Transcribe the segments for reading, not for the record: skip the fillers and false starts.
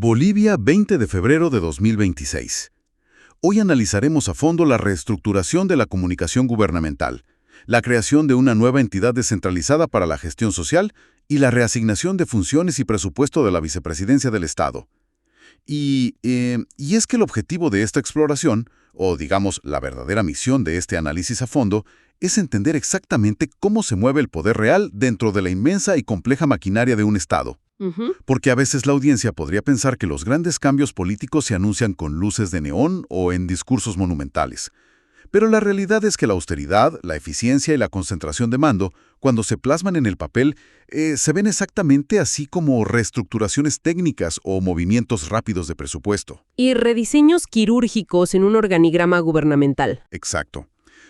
Bolivia, 20 de febrero de 2026. Hoy analizaremos a fondo la reestructuración de la comunicación gubernamental, la creación de una nueva entidad descentralizada para la gestión social y la reasignación de funciones y presupuesto de la Vicepresidencia del Estado. Y es que el objetivo de esta exploración, o digamos la verdadera misión de este análisis a fondo, es entender exactamente cómo se mueve el poder real dentro de la inmensa y compleja maquinaria de un Estado. Porque a veces la audiencia podría pensar que los grandes cambios políticos se anuncian con luces de neón o en discursos monumentales. Pero la realidad es que la austeridad, la eficiencia y la concentración de mando, cuando se plasman en el papel, se ven exactamente así como reestructuraciones técnicas o movimientos rápidos de presupuesto. Y rediseños quirúrgicos en un organigrama gubernamental. Exacto.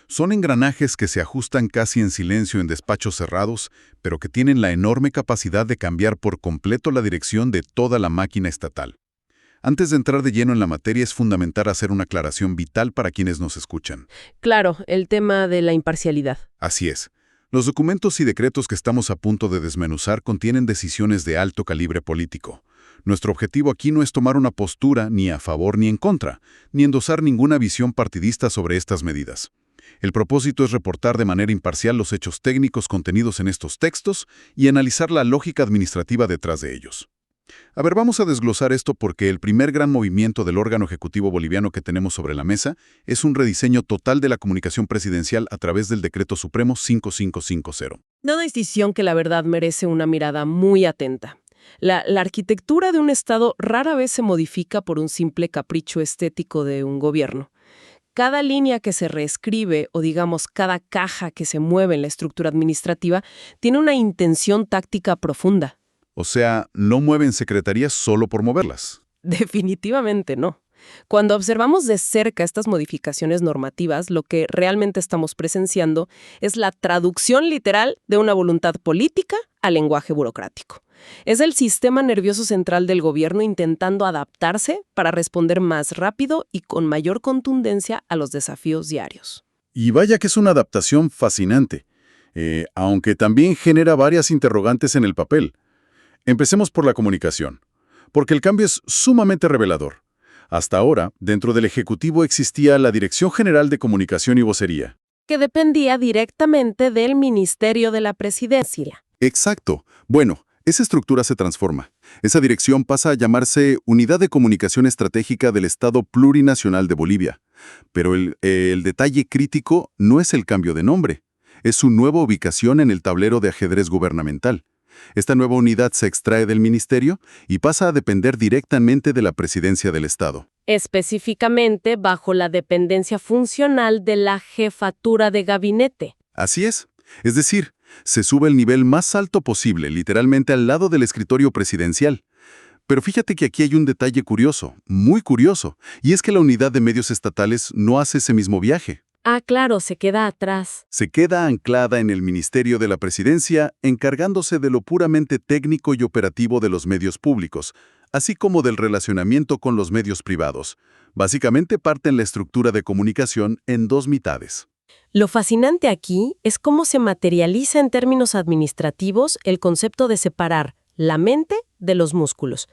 Son engranajes que se ajustan casi en silencio en despachos cerrados, pero que tienen la enorme capacidad de cambiar por completo la dirección de toda la máquina estatal. Antes de entrar de lleno en la materia, es fundamental hacer una aclaración vital para quienes nos escuchan. Claro, el tema de la imparcialidad. Así es. Los documentos y decretos que estamos a punto de desmenuzar contienen decisiones de alto calibre político. Nuestro objetivo aquí no es tomar una postura ni a favor ni en contra, ni endosar ninguna visión partidista sobre estas medidas. El propósito es reportar de manera imparcial los hechos técnicos contenidos en estos textos y analizar la lógica administrativa detrás de ellos. A ver, vamos a desglosar esto porque el primer gran movimiento del órgano ejecutivo boliviano que tenemos sobre la mesa es un rediseño total de la comunicación presidencial a través del Decreto Supremo 5550. Una decisión que la verdad merece una mirada muy atenta. La arquitectura de un Estado rara vez se modifica por un simple capricho estético de un gobierno. Cada línea que se reescribe, o digamos cada caja que se mueve en la estructura administrativa, tiene una intención táctica profunda. O sea, no mueven secretarías solo por moverlas. Definitivamente no. Cuando observamos de cerca estas modificaciones normativas, lo que realmente estamos presenciando es la traducción literal de una voluntad política al lenguaje burocrático. Es el sistema nervioso central del gobierno intentando adaptarse para responder más rápido y con mayor contundencia a los desafíos diarios. Y vaya que es una adaptación fascinante, aunque también genera varias interrogantes en el papel. Empecemos por la comunicación, porque el cambio es sumamente revelador. Hasta ahora, dentro del Ejecutivo existía la Dirección General de Comunicación y Vocería, Que dependía directamente del Ministerio de la Presidencia. Exacto. Bueno, esa estructura se transforma. Esa dirección pasa a llamarse Unidad de Comunicación Estratégica del Estado Plurinacional de Bolivia. Pero el detalle crítico no es el cambio de nombre, es su nueva ubicación en el tablero de ajedrez gubernamental. Esta nueva unidad se extrae del ministerio y pasa a depender directamente de la Presidencia del Estado. Específicamente bajo la dependencia funcional de la Jefatura de Gabinete. Así es. Es decir, se sube el nivel más alto posible, literalmente al lado del escritorio presidencial. Pero fíjate que aquí hay un detalle curioso, muy curioso, y es que la unidad de medios estatales no hace ese mismo viaje. Ah, claro, se queda atrás. Se queda anclada en el Ministerio de la Presidencia, encargándose de lo puramente técnico y operativo de los medios públicos, así como del relacionamiento con los medios privados. Básicamente parten la estructura de comunicación en dos mitades. Lo fascinante aquí es cómo se materializa en términos administrativos el concepto de separar la mente de los músculos.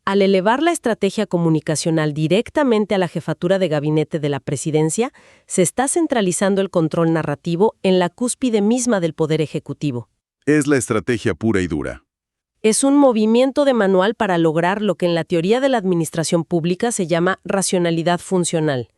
Al elevar la estrategia comunicacional directamente a la jefatura de gabinete de la presidencia, se está centralizando el control narrativo en la cúspide misma del poder ejecutivo. Es la estrategia pura y dura. Es un movimiento de manual para lograr lo que en la teoría de la administración pública se llama racionalidad funcional.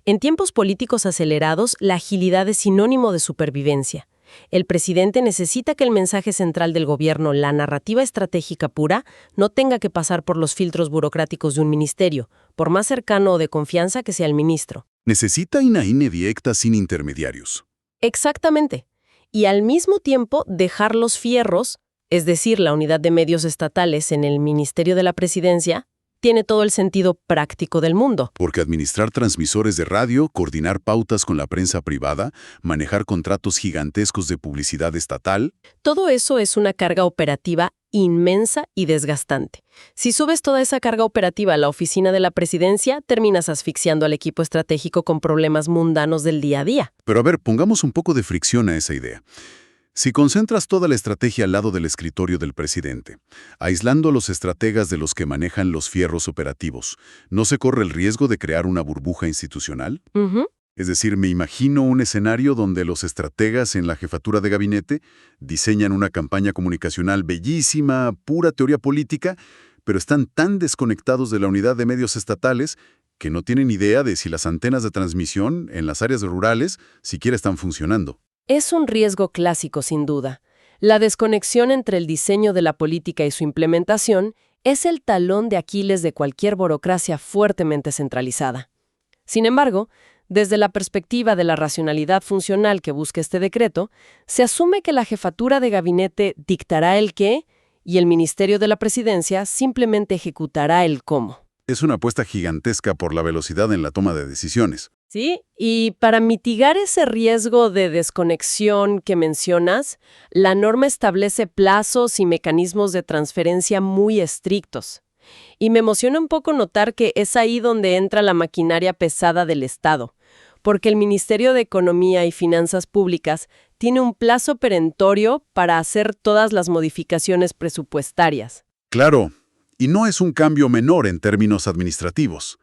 En tiempos políticos acelerados, la agilidad es sinónimo de supervivencia. El presidente necesita que el mensaje central del gobierno, la narrativa estratégica pura, no tenga que pasar por los filtros burocráticos de un ministerio, por más cercano o de confianza que sea el ministro. Necesita una directa sin intermediarios. Exactamente. Y al mismo tiempo dejar los fierros, es decir, la unidad de medios estatales en el Ministerio de la Presidencia, tiene todo el sentido práctico del mundo. Porque administrar transmisores de radio, coordinar pautas con la prensa privada, manejar contratos gigantescos de publicidad estatal. Todo eso es una carga operativa inmensa y desgastante. Si subes toda esa carga operativa a la oficina de la presidencia, terminas asfixiando al equipo estratégico con problemas mundanos del día a día. Pero a ver, pongamos un poco de fricción a esa idea. Si concentras toda la estrategia al lado del escritorio del presidente, aislando a los estrategas de los que manejan los fierros operativos, ¿no se corre el riesgo de crear una burbuja institucional? Ujú. Es decir, me imagino un escenario donde los estrategas en la jefatura de gabinete diseñan una campaña comunicacional bellísima, pura teoría política, pero están tan desconectados de la unidad de medios estatales que no tienen idea de si las antenas de transmisión en las áreas rurales siquiera están funcionando. Es un riesgo clásico, sin duda. La desconexión entre el diseño de la política y su implementación es el talón de Aquiles de cualquier burocracia fuertemente centralizada. Sin embargo, desde la perspectiva de la racionalidad funcional que busca este decreto, se asume que la jefatura de gabinete dictará el qué y el Ministerio de la Presidencia simplemente ejecutará el cómo. Es una apuesta gigantesca por la velocidad en la toma de decisiones. Sí, y para mitigar ese riesgo de desconexión que mencionas, la norma establece plazos y mecanismos de transferencia muy estrictos. Y me emociona un poco notar que es ahí donde entra la maquinaria pesada del Estado, porque el Ministerio de Economía y Finanzas Públicas tiene un plazo perentorio para hacer todas las modificaciones presupuestarias. Claro, y no es un cambio menor en términos administrativos.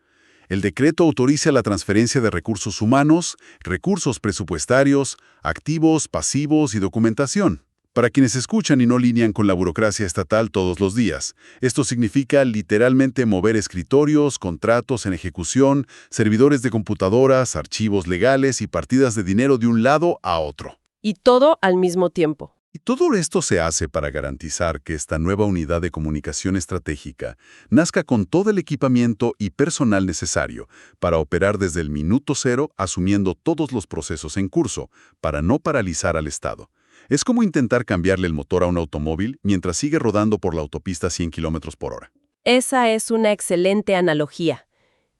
El decreto autoriza la transferencia de recursos humanos, recursos presupuestarios, activos, pasivos y documentación. Para quienes escuchan y no lidian con la burocracia estatal todos los días, esto significa literalmente mover escritorios, contratos en ejecución, servidores de computadoras, archivos legales y partidas de dinero de un lado a otro. Y todo al mismo tiempo. Y todo esto se hace para garantizar que esta nueva unidad de comunicación estratégica nazca con todo el equipamiento y personal necesario para operar desde el minuto cero, asumiendo todos los procesos en curso, para no paralizar al Estado. Es como intentar cambiarle el motor a un automóvil mientras sigue rodando por la autopista a 100 kilómetros por hora. Esa es una excelente analogía.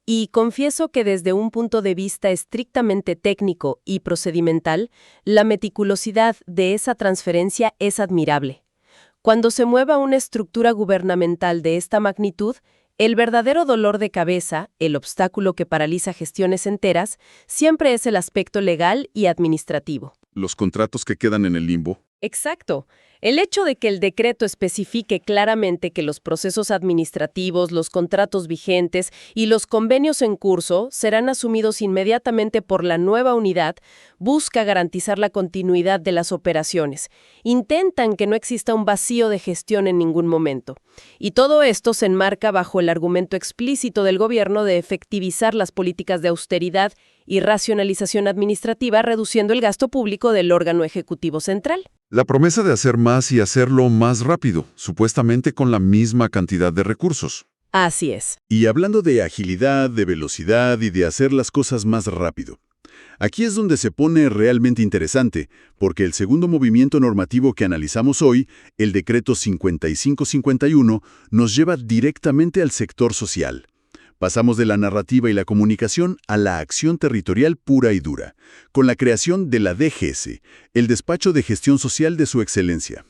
Y confieso que desde un punto de vista estrictamente técnico y procedimental, la meticulosidad de esa transferencia es admirable. Cuando se mueva una estructura gubernamental de esta magnitud, el verdadero dolor de cabeza, el obstáculo que paraliza gestiones enteras, siempre es el aspecto legal y administrativo. Los contratos que quedan en el limbo. Exacto. El hecho de que el decreto especifique claramente que los procesos administrativos, los contratos vigentes y los convenios en curso serán asumidos inmediatamente por la nueva unidad, busca garantizar la continuidad de las operaciones. Intentan que no exista un vacío de gestión en ningún momento. Y todo esto se enmarca bajo el argumento explícito del gobierno de efectivizar las políticas de austeridad y racionalización administrativa, reduciendo el gasto público del órgano ejecutivo central. La promesa de hacer más y hacerlo más rápido, supuestamente con la misma cantidad de recursos. Así es. Y hablando de agilidad, de velocidad y de hacer las cosas más rápido. Aquí es donde se pone realmente interesante, porque el segundo movimiento normativo que analizamos hoy, el decreto 5551, nos lleva directamente al sector social. Pasamos de la narrativa y la comunicación a la acción territorial pura y dura, con la creación de la DGS, el Despacho de Gestión Social de Su Excelencia.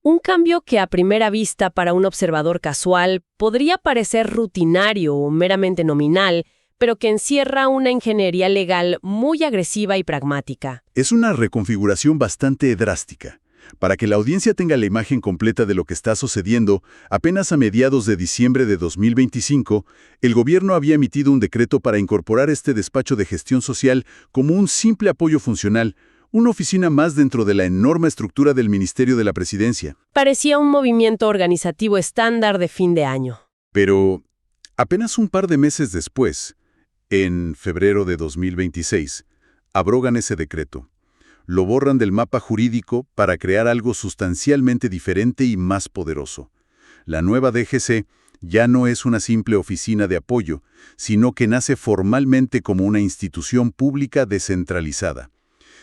Un cambio que a primera vista para un observador casual podría parecer rutinario o meramente nominal, pero que encierra una ingeniería legal muy agresiva y pragmática. Es una reconfiguración bastante drástica. Para que la audiencia tenga la imagen completa de lo que está sucediendo, apenas a mediados de diciembre de 2025, el gobierno había emitido un decreto para incorporar este despacho de gestión social como un simple apoyo funcional, una oficina más dentro de la enorme estructura del Ministerio de la Presidencia. Parecía un movimiento organizativo estándar de fin de año. Pero apenas un par de meses después, en febrero de 2026, abrogan ese decreto. Lo borran del mapa jurídico para crear algo sustancialmente diferente y más poderoso. La nueva DGC ya no es una simple oficina de apoyo, sino que nace formalmente como una institución pública descentralizada.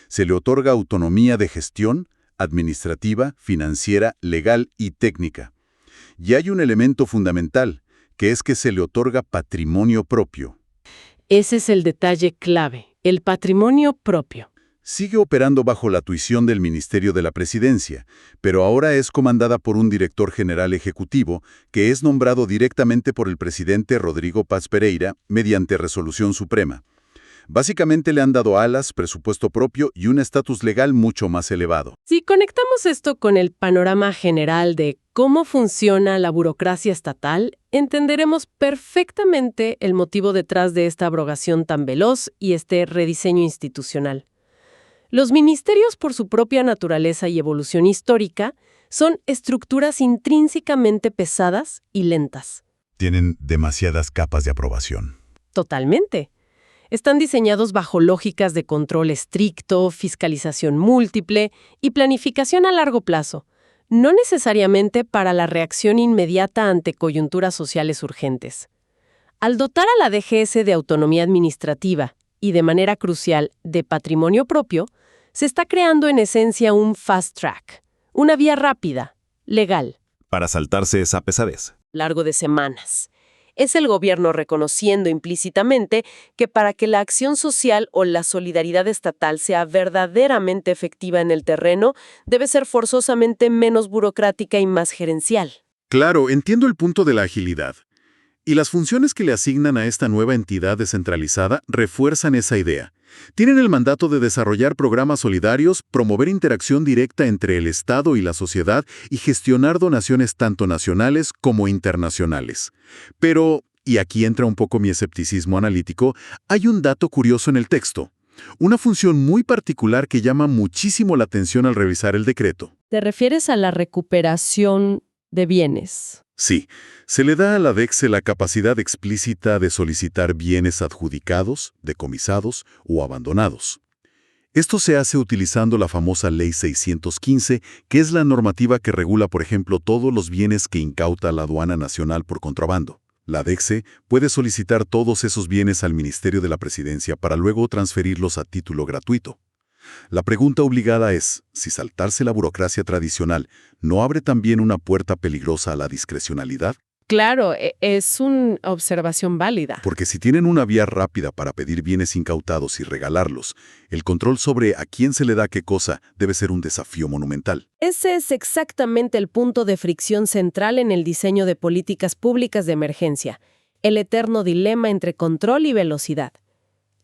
Se le otorga autonomía de gestión, administrativa, financiera, legal y técnica. Y hay un elemento fundamental, que es que se le otorga patrimonio propio. Ese es el detalle clave, el patrimonio propio. Sigue operando bajo la tuición del Ministerio de la Presidencia, pero ahora es comandada por un director general ejecutivo que es nombrado directamente por el presidente Rodrigo Paz Pereira mediante resolución suprema. Básicamente le han dado alas, presupuesto propio y un estatus legal mucho más elevado. Si conectamos esto con el panorama general de cómo funciona la burocracia estatal, entenderemos perfectamente el motivo detrás de esta abrogación tan veloz y este rediseño institucional. Los ministerios, por su propia naturaleza y evolución histórica, son estructuras intrínsecamente pesadas y lentas. Tienen demasiadas capas de aprobación. Totalmente. Están diseñados bajo lógicas de control estricto, fiscalización múltiple y planificación a largo plazo, no necesariamente para la reacción inmediata ante coyunturas sociales urgentes. Al dotar a la DGS de autonomía administrativa y, de manera crucial, de patrimonio propio, se está creando en esencia un fast track, una vía rápida, legal. Para saltarse esa pesadez. Largo de semanas. Es el gobierno reconociendo implícitamente que para que la acción social o la solidaridad estatal sea verdaderamente efectiva en el terreno, debe ser forzosamente menos burocrática y más gerencial. Claro, entiendo el punto de la agilidad. Y las funciones que le asignan a esta nueva entidad descentralizada refuerzan esa idea. Tienen el mandato de desarrollar programas solidarios, promover interacción directa entre el Estado y la sociedad y gestionar donaciones tanto nacionales como internacionales. Pero, y aquí entra un poco mi escepticismo analítico, hay un dato curioso en el texto. Una función muy particular que llama muchísimo la atención al revisar el decreto. ¿Te refieres a la recuperación de bienes? Sí, se le da a la DECSE la capacidad explícita de solicitar bienes adjudicados, decomisados o abandonados. Esto se hace utilizando la famosa Ley 615, que es la normativa que regula, por ejemplo, todos los bienes que incauta la Aduana Nacional por contrabando. La DECSE puede solicitar todos esos bienes al Ministerio de la Presidencia para luego transferirlos a título gratuito. La pregunta obligada es, si saltarse la burocracia tradicional no abre también una puerta peligrosa a la discrecionalidad. Claro, es una observación válida. Porque si tienen una vía rápida para pedir bienes incautados y regalarlos, el control sobre a quién se le da qué cosa debe ser un desafío monumental. Ese es exactamente el punto de fricción central en el diseño de políticas públicas de emergencia, el eterno dilema entre control y velocidad.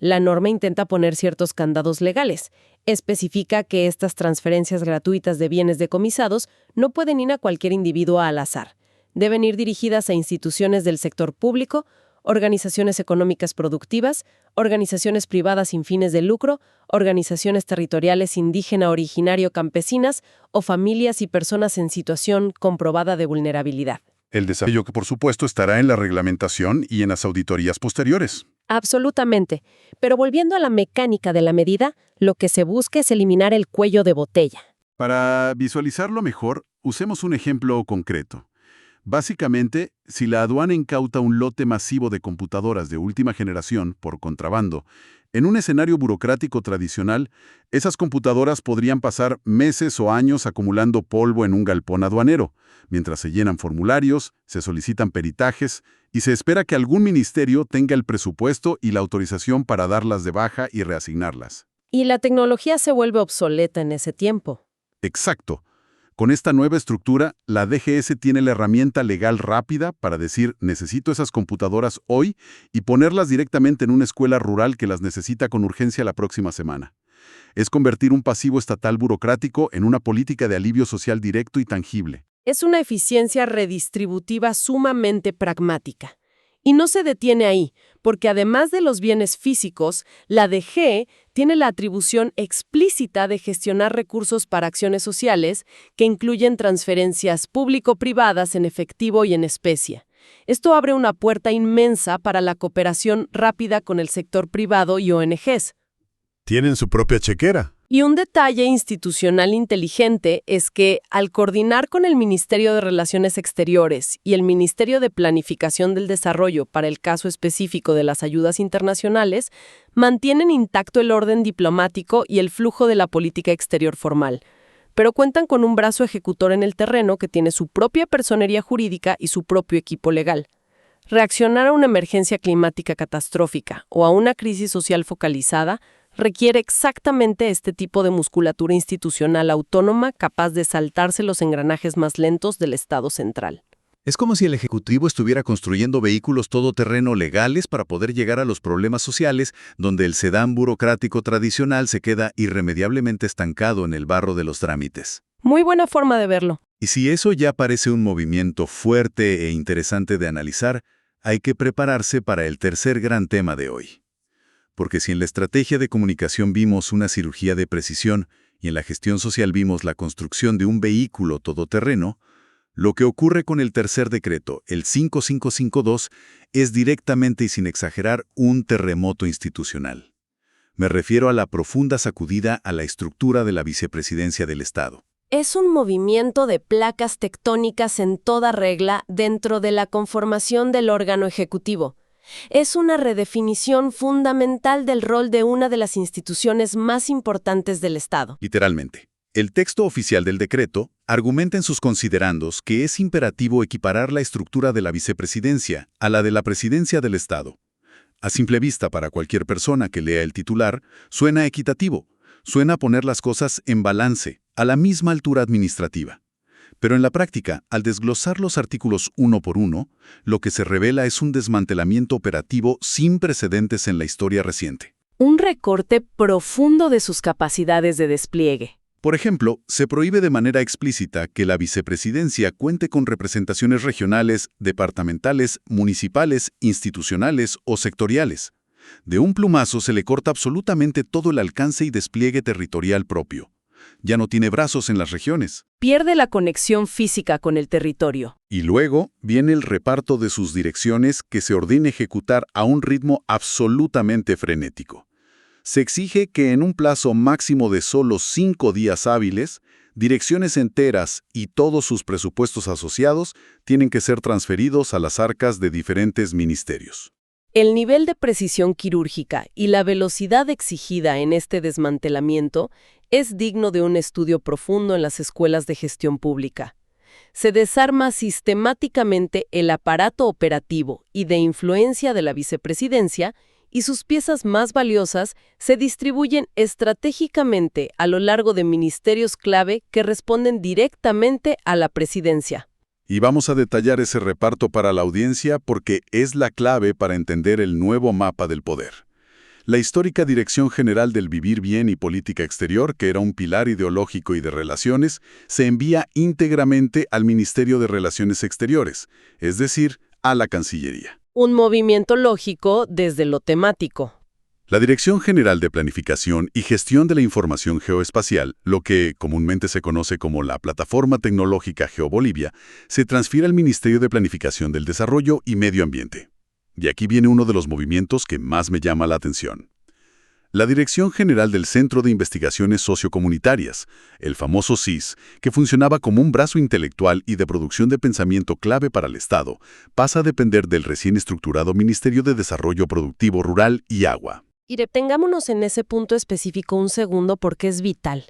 La norma intenta poner ciertos candados legales. Especifica que estas transferencias gratuitas de bienes decomisados no pueden ir a cualquier individuo al azar. Deben ir dirigidas a instituciones del sector público, organizaciones económicas productivas, organizaciones privadas sin fines de lucro, organizaciones territoriales indígena originario campesinas o familias y personas en situación comprobada de vulnerabilidad. El desafío que por supuesto estará en la reglamentación y en las auditorías posteriores. Absolutamente. Pero volviendo a la mecánica de la medida, lo que se busca es eliminar el cuello de botella. Para visualizarlo mejor, usemos un ejemplo concreto. Básicamente, si la aduana incauta un lote masivo de computadoras de última generación por contrabando, en un escenario burocrático tradicional, esas computadoras podrían pasar meses o años acumulando polvo en un galpón aduanero, mientras se llenan formularios, se solicitan peritajes y se espera que algún ministerio tenga el presupuesto y la autorización para darlas de baja y reasignarlas. Y la tecnología se vuelve obsoleta en ese tiempo. Exacto. Con esta nueva estructura, la DGS tiene la herramienta legal rápida para decir necesito esas computadoras hoy y ponerlas directamente en una escuela rural que las necesita con urgencia la próxima semana. Es convertir un pasivo estatal burocrático en una política de alivio social directo y tangible. Es una eficiencia redistributiva sumamente pragmática. Y no se detiene ahí, porque además de los bienes físicos, la DG tiene la atribución explícita de gestionar recursos para acciones sociales que incluyen transferencias público-privadas en efectivo y en especie. Esto abre una puerta inmensa para la cooperación rápida con el sector privado y ONGs. Tienen su propia chequera. Y un detalle institucional inteligente es que, al coordinar con el Ministerio de Relaciones Exteriores y el Ministerio de Planificación del Desarrollo para el caso específico de las ayudas internacionales, mantienen intacto el orden diplomático y el flujo de la política exterior formal, pero cuentan con un brazo ejecutor en el terreno que tiene su propia personería jurídica y su propio equipo legal. Reaccionar a una emergencia climática catastrófica o a una crisis social focalizada requiere exactamente este tipo de musculatura institucional autónoma capaz de saltarse los engranajes más lentos del Estado central. Es como si el Ejecutivo estuviera construyendo vehículos todoterreno legales para poder llegar a los problemas sociales, donde el sedán burocrático tradicional se queda irremediablemente estancado en el barro de los trámites. Muy buena forma de verlo. Y si eso ya parece un movimiento fuerte e interesante de analizar, hay que prepararse para el tercer gran tema de hoy. Porque si en la estrategia de comunicación vimos una cirugía de precisión y en la gestión social vimos la construcción de un vehículo todoterreno, lo que ocurre con el tercer decreto, el 5552, es directamente y sin exagerar un terremoto institucional. Me refiero a la profunda sacudida a la estructura de la vicepresidencia del Estado. Es un movimiento de placas tectónicas en toda regla dentro de la conformación del órgano ejecutivo. Es una redefinición fundamental del rol de una de las instituciones más importantes del Estado. Literalmente. El texto oficial del decreto argumenta en sus considerandos que es imperativo equiparar la estructura de la vicepresidencia a la de la presidencia del Estado. A simple vista, para cualquier persona que lea el titular, suena equitativo, suena poner las cosas en balance, a la misma altura administrativa. Pero en la práctica, al desglosar los artículos uno por uno, lo que se revela es un desmantelamiento operativo sin precedentes en la historia reciente. Un recorte profundo de sus capacidades de despliegue. Por ejemplo, se prohíbe de manera explícita que la vicepresidencia cuente con representaciones regionales, departamentales, municipales, institucionales o sectoriales. De un plumazo se le corta absolutamente todo el alcance y despliegue territorial propio. Ya no tiene brazos en las regiones. Pierde la conexión física con el territorio. Y luego viene el reparto de sus direcciones que se ordena ejecutar a un ritmo absolutamente frenético. Se exige que en un plazo máximo de solo 5 días hábiles, direcciones enteras y todos sus presupuestos asociados tienen que ser transferidos a las arcas de diferentes ministerios. El nivel de precisión quirúrgica y la velocidad exigida en este desmantelamiento es digno de un estudio profundo en las escuelas de gestión pública. Se desarma sistemáticamente el aparato operativo y de influencia de la vicepresidencia y sus piezas más valiosas se distribuyen estratégicamente a lo largo de ministerios clave que responden directamente a la presidencia. Y vamos a detallar ese reparto para la audiencia porque es la clave para entender el nuevo mapa del poder. La histórica Dirección General del Vivir Bien y Política Exterior, que era un pilar ideológico y de relaciones, se envía íntegramente al Ministerio de Relaciones Exteriores, es decir, a la Cancillería. Un movimiento lógico desde lo temático. La Dirección General de Planificación y Gestión de la Información Geoespacial, lo que comúnmente se conoce como la Plataforma Tecnológica GeoBolivia, se transfiere al Ministerio de Planificación del Desarrollo y Medio Ambiente. Y aquí viene uno de los movimientos que más me llama la atención. La Dirección General del Centro de Investigaciones Sociocomunitarias, el famoso CIS, que funcionaba como un brazo intelectual y de producción de pensamiento clave para el Estado, pasa a depender del recién estructurado Ministerio de Desarrollo Productivo Rural y Agua. Y detengámonos en ese punto específico un segundo porque es vital.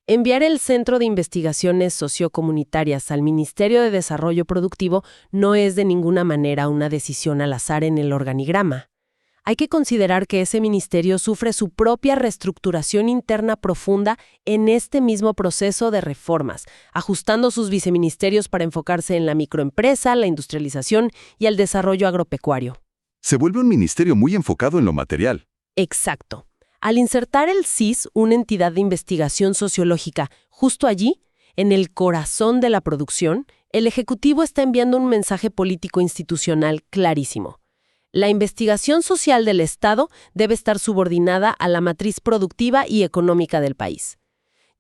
Enviar el Centro de Investigaciones Sociocomunitarias al Ministerio de Desarrollo Productivo no es de ninguna manera una decisión al azar en el organigrama. Hay que considerar que ese ministerio sufre su propia reestructuración interna profunda en este mismo proceso de reformas, ajustando sus viceministerios para enfocarse en la microempresa, la industrialización y el desarrollo agropecuario. Se vuelve un ministerio muy enfocado en lo material. Exacto. Al insertar el CIS, una entidad de investigación sociológica, justo allí, en el corazón de la producción, el Ejecutivo está enviando un mensaje político institucional clarísimo. La investigación social del Estado debe estar subordinada a la matriz productiva y económica del país.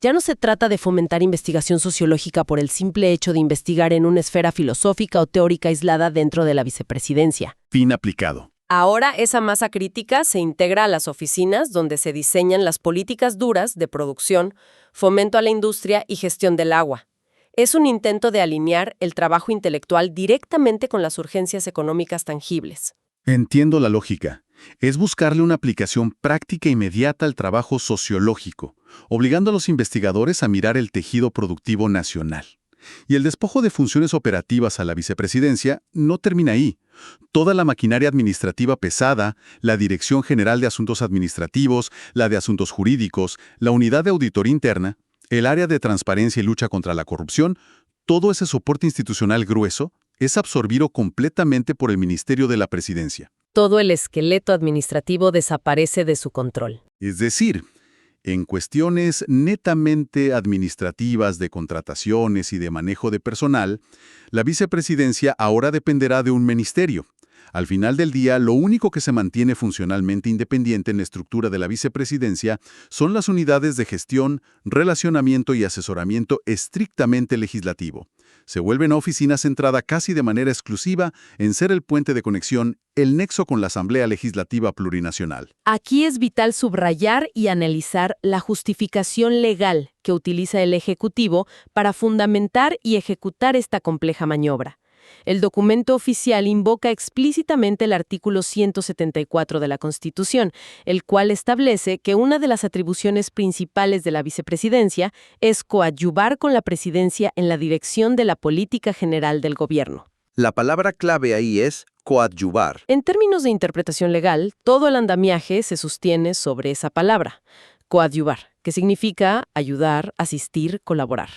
Ya no se trata de fomentar investigación sociológica por el simple hecho de investigar en una esfera filosófica o teórica aislada dentro de la vicepresidencia. Fin aplicado. Ahora esa masa crítica se integra a las oficinas donde se diseñan las políticas duras de producción, fomento a la industria y gestión del agua. Es un intento de alinear el trabajo intelectual directamente con las urgencias económicas tangibles. Entiendo la lógica. Es buscarle una aplicación práctica inmediata al trabajo sociológico, obligando a los investigadores a mirar el tejido productivo nacional. Y el despojo de funciones operativas a la vicepresidencia no termina ahí. Toda la maquinaria administrativa pesada, la Dirección General de Asuntos Administrativos, la de Asuntos Jurídicos, la Unidad de Auditoría Interna, el área de Transparencia y Lucha contra la Corrupción, todo ese soporte institucional grueso es absorbido completamente por el Ministerio de la Presidencia. Todo el esqueleto administrativo desaparece de su control. Es decir, en cuestiones netamente administrativas de contrataciones y de manejo de personal, la vicepresidencia ahora dependerá de un ministerio. Al final del día, lo único que se mantiene funcionalmente independiente en la estructura de la vicepresidencia son las unidades de gestión, relacionamiento y asesoramiento estrictamente legislativo. Se vuelve una oficina centrada casi de manera exclusiva en ser el puente de conexión, el nexo con la Asamblea Legislativa Plurinacional. Aquí es vital subrayar y analizar la justificación legal que utiliza el Ejecutivo para fundamentar y ejecutar esta compleja maniobra. El documento oficial invoca explícitamente el artículo 174 de la Constitución, el cual establece que una de las atribuciones principales de la vicepresidencia es coadyuvar con la presidencia en la dirección de la política general del gobierno. La palabra clave ahí es coadyuvar. En términos de interpretación legal, todo el andamiaje se sostiene sobre esa palabra, coadyuvar, que significa ayudar, asistir, colaborar.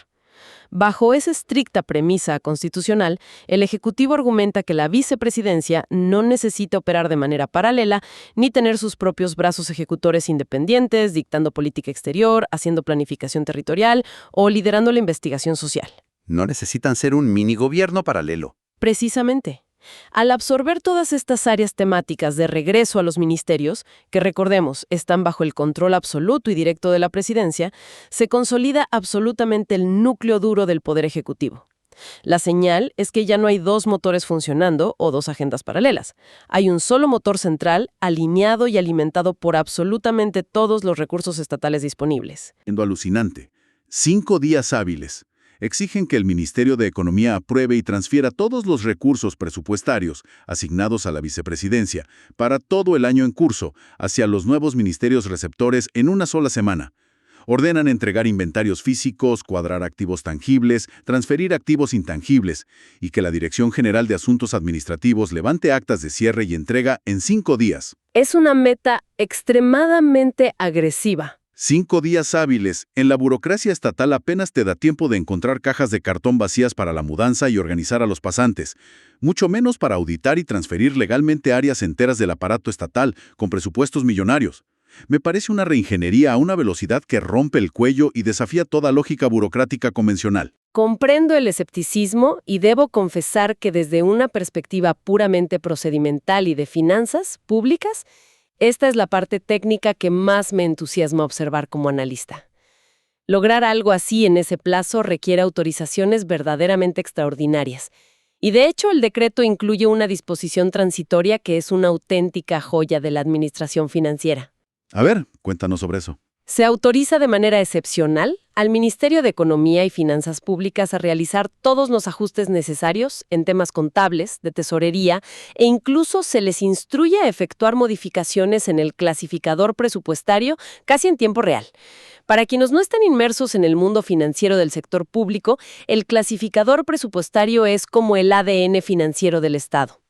Bajo esa estricta premisa constitucional, el Ejecutivo argumenta que la vicepresidencia no necesita operar de manera paralela ni tener sus propios brazos ejecutores independientes, dictando política exterior, haciendo planificación territorial o liderando la investigación social. No necesitan ser un mini gobierno paralelo. Precisamente. Al absorber todas estas áreas temáticas de regreso a los ministerios, que recordemos, están bajo el control absoluto y directo de la presidencia, se consolida absolutamente el núcleo duro del Poder Ejecutivo. La señal es que ya no hay dos motores funcionando o dos agendas paralelas. Hay un solo motor central, alineado y alimentado por absolutamente todos los recursos estatales disponibles. Siendo alucinante. 5 días hábiles. Exigen que el Ministerio de Economía apruebe y transfiera todos los recursos presupuestarios asignados a la vicepresidencia para todo el año en curso hacia los nuevos ministerios receptores en una sola semana. Ordenan entregar inventarios físicos, cuadrar activos tangibles, transferir activos intangibles y que la Dirección General de Asuntos Administrativos levante actas de cierre y entrega en 5 días. Es una meta extremadamente agresiva. 5 días hábiles. En la burocracia estatal apenas te da tiempo de encontrar cajas de cartón vacías para la mudanza y organizar a los pasantes, mucho menos para auditar y transferir legalmente áreas enteras del aparato estatal con presupuestos millonarios. Me parece una reingeniería a una velocidad que rompe el cuello y desafía toda lógica burocrática convencional. Comprendo el escepticismo y debo confesar que desde una perspectiva puramente procedimental y de finanzas públicas, esta es la parte técnica que más me entusiasma observar como analista. Lograr algo así en ese plazo requiere autorizaciones verdaderamente extraordinarias. Y de hecho, el decreto incluye una disposición transitoria que es una auténtica joya de la administración financiera. A ver, cuéntanos sobre eso. Se autoriza de manera excepcional al Ministerio de Economía y Finanzas Públicas a realizar todos los ajustes necesarios en temas contables, de tesorería, e incluso se les instruye a efectuar modificaciones en el clasificador presupuestario casi en tiempo real. Para quienes no están inmersos en el mundo financiero del sector público, el clasificador presupuestario es como el ADN financiero del Estado.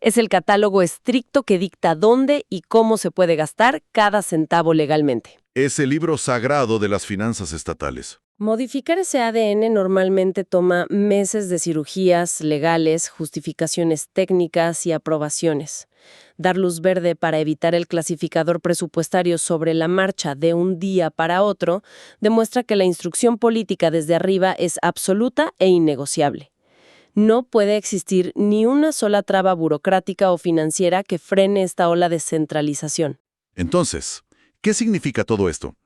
Es el catálogo estricto que dicta dónde y cómo se puede gastar cada centavo legalmente. Es el libro sagrado de las finanzas estatales. Modificar ese ADN normalmente toma meses de cirugías legales, justificaciones técnicas y aprobaciones. Dar luz verde para evitar el clasificador presupuestario sobre la marcha de un día para otro demuestra que la instrucción política desde arriba es absoluta e innegociable. No puede existir ni una sola traba burocrática o financiera que frene esta ola de centralización. Entonces, ¿qué significa todo esto?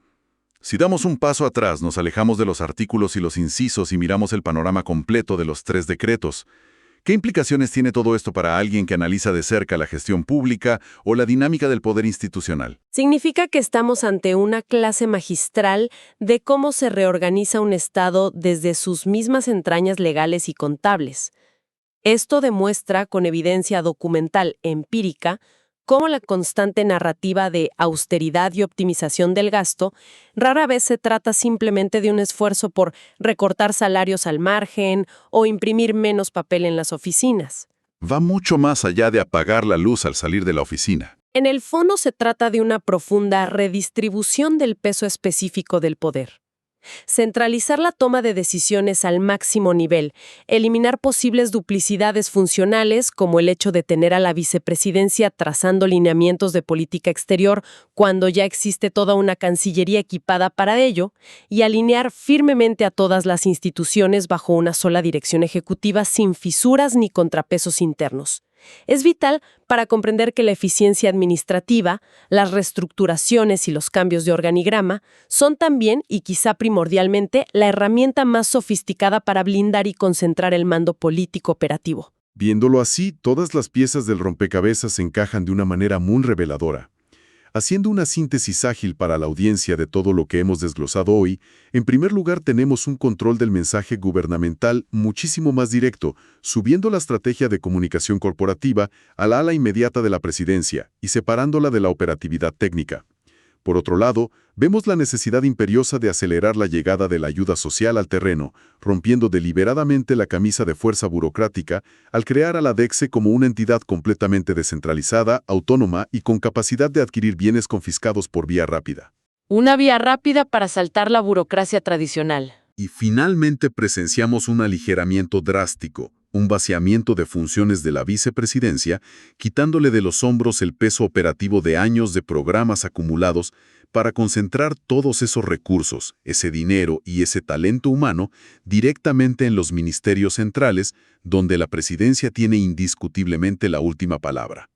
Si damos un paso atrás, nos alejamos de los artículos y los incisos y miramos el panorama completo de los 3 decretos, ¿qué implicaciones tiene todo esto para alguien que analiza de cerca la gestión pública o la dinámica del poder institucional? Significa que estamos ante una clase magistral de cómo se reorganiza un Estado desde sus mismas entrañas legales y contables. Esto demuestra con evidencia documental empírica cómo la constante narrativa de austeridad y optimización del gasto rara vez se trata simplemente de un esfuerzo por recortar salarios al margen o imprimir menos papel en las oficinas. Va mucho más allá de apagar la luz al salir de la oficina. En el fondo se trata de una profunda redistribución del peso específico del poder. Centralizar la toma de decisiones al máximo nivel, eliminar posibles duplicidades funcionales como el hecho de tener a la vicepresidencia trazando lineamientos de política exterior cuando ya existe toda una cancillería equipada para ello, y alinear firmemente a todas las instituciones bajo una sola dirección ejecutiva sin fisuras ni contrapesos internos. Es vital para comprender que la eficiencia administrativa, las reestructuraciones y los cambios de organigrama son también, y quizá primordialmente, la herramienta más sofisticada para blindar y concentrar el mando político operativo. Viéndolo así, todas las piezas del rompecabezas se encajan de una manera muy reveladora. Haciendo una síntesis ágil para la audiencia de todo lo que hemos desglosado hoy, en primer lugar tenemos un control del mensaje gubernamental muchísimo más directo, subiendo la estrategia de comunicación corporativa al ala inmediata de la presidencia y separándola de la operatividad técnica. Por otro lado, vemos la necesidad imperiosa de acelerar la llegada de la ayuda social al terreno, rompiendo deliberadamente la camisa de fuerza burocrática al crear a la DECSE como una entidad completamente descentralizada, autónoma y con capacidad de adquirir bienes confiscados por vía rápida. Una vía rápida para saltar la burocracia tradicional. Y finalmente presenciamos un aligeramiento drástico, un vaciamiento de funciones de la vicepresidencia, quitándole de los hombros el peso operativo de años de programas acumulados para concentrar todos esos recursos, ese dinero y ese talento humano directamente en los ministerios centrales, donde la presidencia tiene indiscutiblemente la última palabra.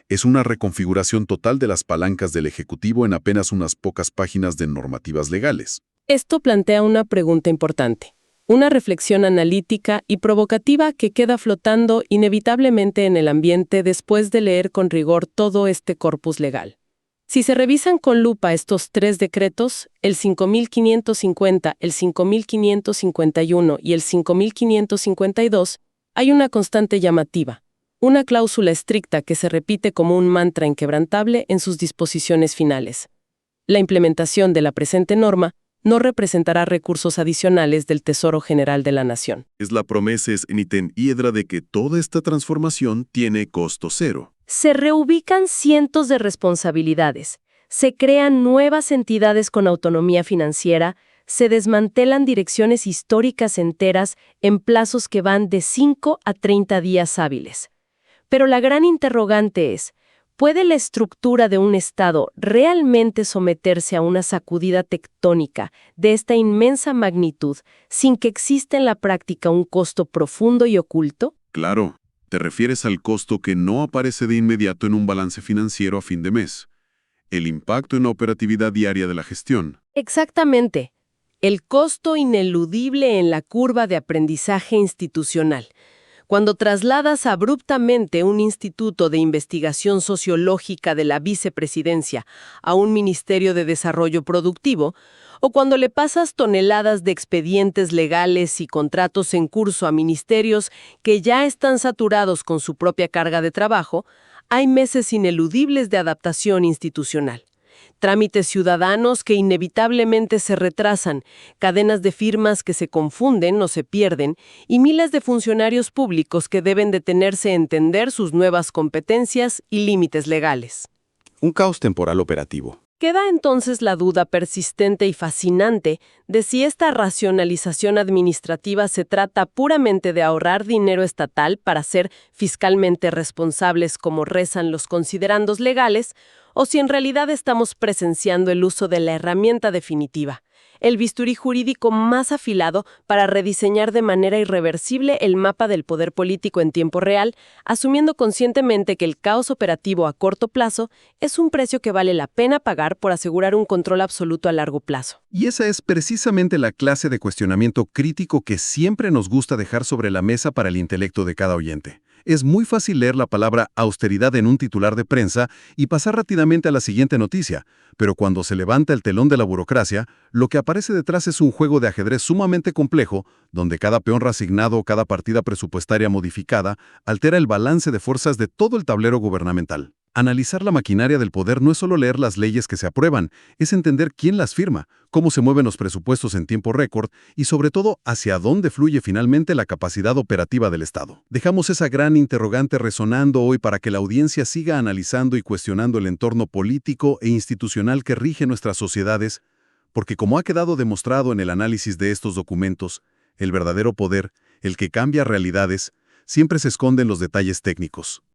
Es una reconfiguración total de las palancas del Ejecutivo en apenas unas pocas páginas de normativas legales. Esto plantea una pregunta importante. Una reflexión analítica y provocativa que queda flotando inevitablemente en el ambiente después de leer con rigor todo este corpus legal. Si se revisan con lupa estos 3 decretos, el 5550, el 5551 y el 5552, hay una constante llamativa, una cláusula estricta que se repite como un mantra inquebrantable en sus disposiciones finales. La implementación de la presente norma no representará recursos adicionales del Tesoro General de la Nación. Es la promesa esniten hiedra de que toda esta transformación tiene costo cero. Se reubican cientos de responsabilidades, se crean nuevas entidades con autonomía financiera, se desmantelan direcciones históricas enteras en plazos que van de 5 a 30 días hábiles. Pero la gran interrogante es, ¿puede la estructura de un Estado realmente someterse a una sacudida tectónica de esta inmensa magnitud sin que exista en la práctica un costo profundo y oculto? Claro, te refieres al costo que no aparece de inmediato en un balance financiero a fin de mes. El impacto en la operatividad diaria de la gestión. Exactamente. El costo ineludible en la curva de aprendizaje institucional. Cuando trasladas abruptamente un instituto de investigación sociológica de la vicepresidencia a un ministerio de desarrollo productivo, o cuando le pasas toneladas de expedientes legales y contratos en curso a ministerios que ya están saturados con su propia carga de trabajo, hay meses ineludibles de adaptación institucional. Trámites ciudadanos que inevitablemente se retrasan, cadenas de firmas que se confunden o se pierden, y miles de funcionarios públicos que deben detenerse a entender sus nuevas competencias y límites legales. Un caos temporal operativo. Queda entonces la duda persistente y fascinante de si esta racionalización administrativa se trata puramente de ahorrar dinero estatal para ser fiscalmente responsables como rezan los considerandos legales, o si en realidad estamos presenciando el uso de la herramienta definitiva, el bisturí jurídico más afilado para rediseñar de manera irreversible el mapa del poder político en tiempo real, asumiendo conscientemente que el caos operativo a corto plazo es un precio que vale la pena pagar por asegurar un control absoluto a largo plazo. Y esa es precisamente la clase de cuestionamiento crítico que siempre nos gusta dejar sobre la mesa para el intelecto de cada oyente. Es muy fácil leer la palabra austeridad en un titular de prensa y pasar rápidamente a la siguiente noticia, pero cuando se levanta el telón de la burocracia, lo que aparece detrás es un juego de ajedrez sumamente complejo, donde cada peón reasignado o cada partida presupuestaria modificada altera el balance de fuerzas de todo el tablero gubernamental. Analizar la maquinaria del poder no es solo leer las leyes que se aprueban, es entender quién las firma, cómo se mueven los presupuestos en tiempo récord y, sobre todo, hacia dónde fluye finalmente la capacidad operativa del Estado. Dejamos esa gran interrogante resonando hoy para que la audiencia siga analizando y cuestionando el entorno político e institucional que rige nuestras sociedades, porque como ha quedado demostrado en el análisis de estos documentos, el verdadero poder, el que cambia realidades, siempre se esconde en los detalles técnicos.